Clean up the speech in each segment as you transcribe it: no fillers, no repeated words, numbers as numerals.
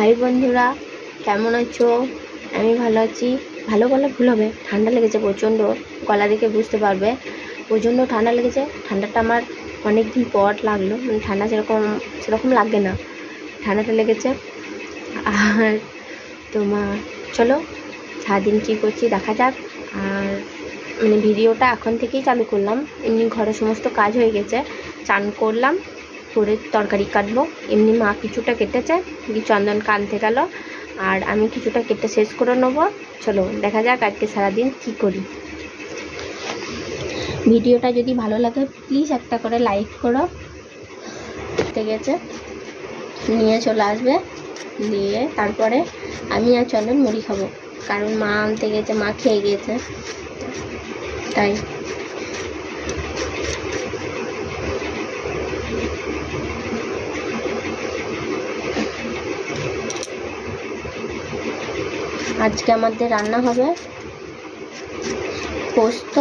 High বন্ধুরা, কেমন আছো? আমি ভালো আছি। ভালো বলে ভুল হবে, ঠান্ডা লেগেছে প্রচণ্ড। গলা দেখে বুঝতে পারবে প্রচণ্ড ঠান্ডা লেগেছে। ঠান্ডাটা আমার অনেক দিন পর লাগলো, ঠান্ডা সেরকম লাগে না, ঠান্ডাটা লেগেছে। আর তোমার চলো সারাদিন কী করছি দেখা যাক। আর ভিডিওটা এখন থেকেই চালু করলাম। এমনি ঘরে সমস্ত কাজ হয়ে গেছে, চান করলাম, করে তরকারি কাটবো। এমনি মা কিছুটা কেটেছে, চন্দন কানতে গেল, আর আমি কিছুটা কেটে শেষ করে নেবো। চলো দেখা যাক আজকে সারাদিন কি করি। ভিডিওটা যদি ভালো লাগে প্লিজ একটা করে লাইক করো। ঠিক আছে, নিয়ে চলে আসবে, দিয়ে তারপরে আমি আর চন্দন মুড়ি খাবো, কারণ মা আনতে গেছে, মা খেয়ে গিয়েছে তাই। আজকে আমাদের রান্না হবে পোস্ত,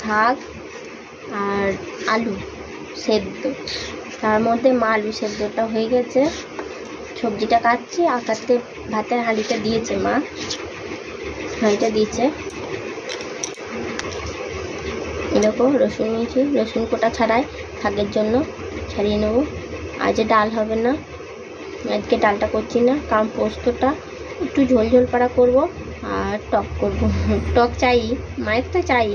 শাক আর আলু সেদ্ধ। তার মধ্যে মা আলু সেদ্ধটা হয়ে গেছে, সবজিটা কাটছি। আর কাটতে ভাতের হাঁড়িটা দিয়েছে মা, হাঁড়িটা দিয়েছে। এরকম রসুন নিয়েছি, রসুন কোটা ছাড়াই শাকের জন্য ছাড়িয়ে নেবো। আজ ডাল হবে না, আজকে ডালটা করছি না, কারণ পোস্তটা একটু ঝোল ঝোল পাড়া করবো আর টক করব। টক চাই, মায়ের তো চাই।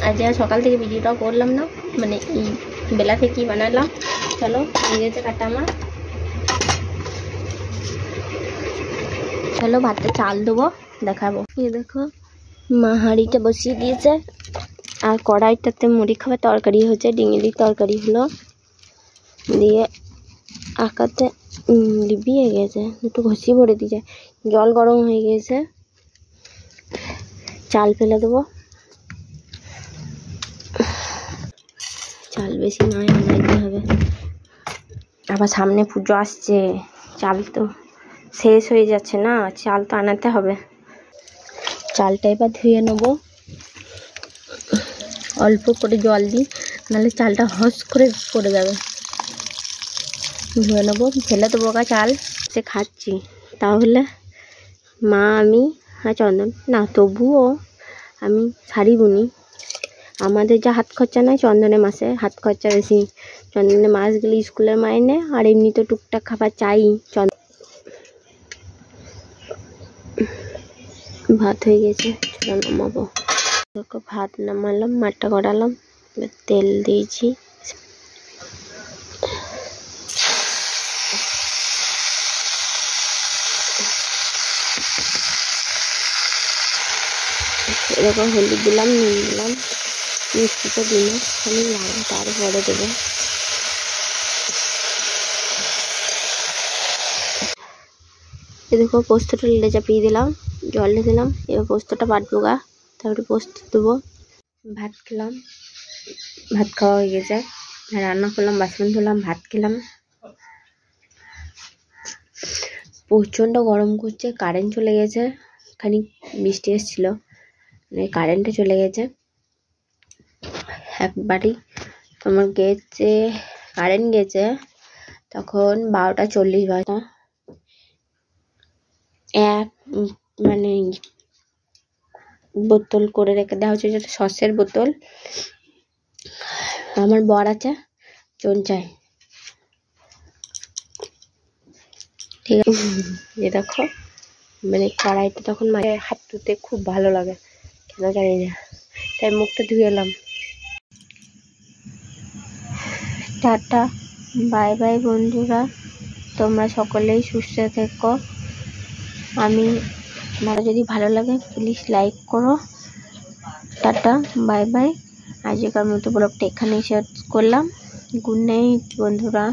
আজ সকাল থেকে ভিডিওটাও করলাম না, এই বেলা থেকেই বানালাম। চলো হয়ে গেছে কাটা আমার। চলো ভাতটা চাল দেবো, দেখাবো। এই দেখো মা হাঁড়িটা বসিয়ে দিয়েছে, আর কড়াইটাতে মুড়ি খাবার তরকারি হচ্ছে, ডিঙিলির তরকারি হলো। দিয়ে আঁকাতে লিবিয়ে গেছে, একটু ঘষি ভরে দিয়েছে, জল গরম হয়ে গেছে, চাল ফেলে দেবো। চাল বেশি নয়, আনাইতে হবে, আবার সামনে পুজো আসছে, চাল তো শেষ হয়ে যাচ্ছে না, চাল তো আনাতে হবে। চালটা এবার ধুয়ে নেবো, অল্প করে জল দিই, নাহলে চালটা হস করে পড়ে যাবে। ধুয়ে নেবো, ফেলে দেবো চাল। সে খাচ্ছি তাহলে মা, আমি আর চন্দন না, তবুও আমি শাড়ি বুনি। আমাদের যা হাত খরচা নয়, চন্দনের মাসে হাত খরচা বেশি। চন্দনের মাস গেলে স্কুলের মাইনে, আর এমনি তো টুকটাক খাবার চাই। ভাত হয়ে গেছে, চলো নামাবো। দেখো ভাত নামালাম, মাঠটা করালাম, তেল দিয়েছি। এরকম হলুদ দিলাম, নুন দিলাম, মিষ্টিটা দিলাম, খালি লাগাম, তারপরে দেবো। এদিকে পোস্তটা লেলে চাপিয়ে দিলাম, জল দিয়ে দিলাম। এবার পোস্তটা বাটবো গা, তারপরে পোস্ত দেবো। ভাত খেলাম, ভাত খাওয়া হয়ে গেছে, রান্না করলাম, বাসন ধুলাম, ভাত খেলাম। প্রচণ্ড গরম করছে, কারেন্ট চলে গেছে, খানিক বৃষ্টি এসেছিল, কারেন্টটা চলে গেছে একবারই। তোমার গেছে, কারেন্ট গেছে তখন 12:40 বাজে। এক বোতল করে রেখে দেওয়া হচ্ছে, যেটা সসের বোতল। আমার বর আছে চঞ্চায়, ঠিক আছে। যে দেখো কড়াইটা তখন মায়ের হাত ধুতে খুব ভালো লাগে, কেন জানি না, তাই মুখটা ধুয়ে এলাম। টাটা, বাই বাই বন্ধুরা, তোমরা সকলেই সুস্থ থেকো। যদি ভালো লাগে প্লিজ লাইক করো। Tata, bye bye. আজকের মতো ব্লগটা এখানেই শেষ করলাম। গুড নাইট বন্ধুরা।